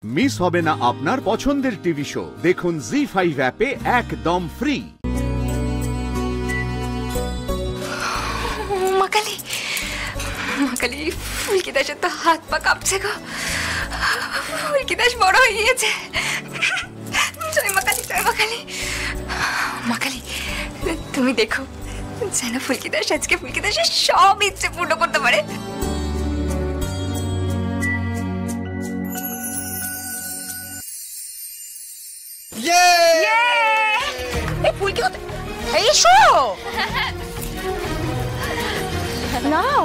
Miss হবে না আপনার পছন্দের টিভি শো। দেখুন জি5 অ্যাপে একদম ফ্রি। মাকালি মাকালি ফুলকি দাসের তো হাত পা কাঁপছে গো। ফুলকি দাস বড় হয়ে গিয়েছে। জয় মাকালি, জয় মাকালি। মাকালি তুমি দেখো যেন ফুলকি দাস আজকে ফুলকি দাসের সব ইচ্ছে পূর্ণ করতে পারে। ফুলকি এসো নাও।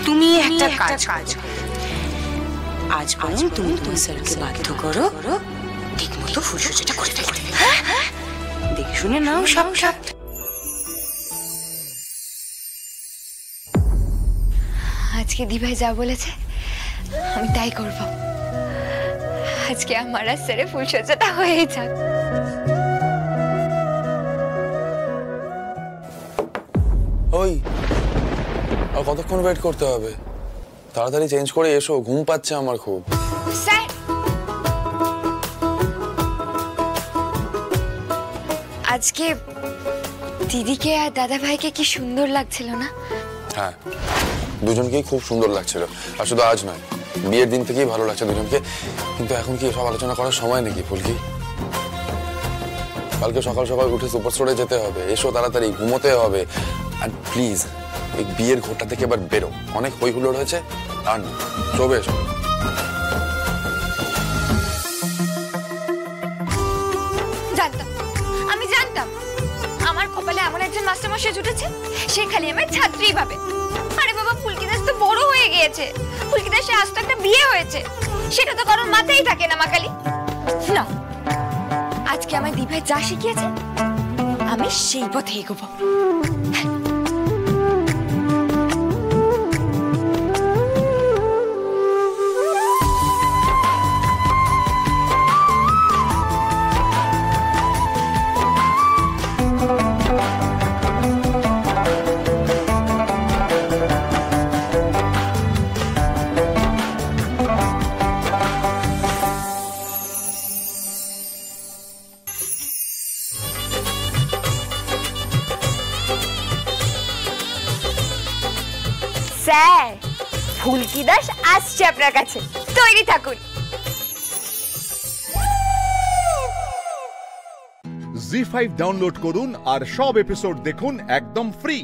তুমি একটা কাজ আজ বরং তুমি তোমার স্যারকে বাধ্য করো ঠিক মতো ফুলসজ্জাটা করে ফেলতে। দেখে শুনে নাও সব সব। আজকে দিভাই যা বলেছে আমি তাই করব। আজকে আমার আর স্যারের ফুলসজ্জাটা হয়ে যাক। ওই আর কতক্ষণ ওয়েট করতে হবে? তাড়াতাড়ি চেঞ্জ করে এসো, ঘুম পাচ্ছে আমার খুব। স্যার আজকে দিদিকে আর দাদা ভাইকে কি সুন্দর লাগছিল না? হ্যাঁ, দুজনকেই খুব সুন্দর লাগছিল। আর শুধু আজ নয়, বিয়ের দিন থেকেই ভালো লাগছে দুজনকে। কিন্তু এখন কি এসব আলোচনা করার সময় নাকি ফুলকি? কালকে সকাল সকাল উঠে সুপার স্টোরে যেতে হবে। এসো তাড়াতাড়ি, ঘুমোতে হবে। আর প্লিজ এই বিয়ের ঘরটা থেকে এবার বেরো। অনেক হই হুল্লোড় হয়েছে। আর না, চবে এসো। জানতাম, আমি জানতাম আমার কপালে এমন একজন মাস্টারমশাই জুটেছে, সে খালি আমার ছাত্রী ভাবে। আরে বাবা, ফুলকি দাস তো বড় হয়ে গিয়েছে। ফুলকি দাসের আজ তো একটা বিয়ে হয়েছে, সেটা তো কারোর মাথায় থাকে না মাকালি। না, আজকে আমার দিভাই যা শিখিয়েছে আমি সেই পথে এগোবো। স্যার, ফুলকি দাস আসছে আপনার কাছে, তৈরি থাকুন। জি5 ডাউনলোড করুন আর সব এপিসোড দেখুন একদম ফ্রি।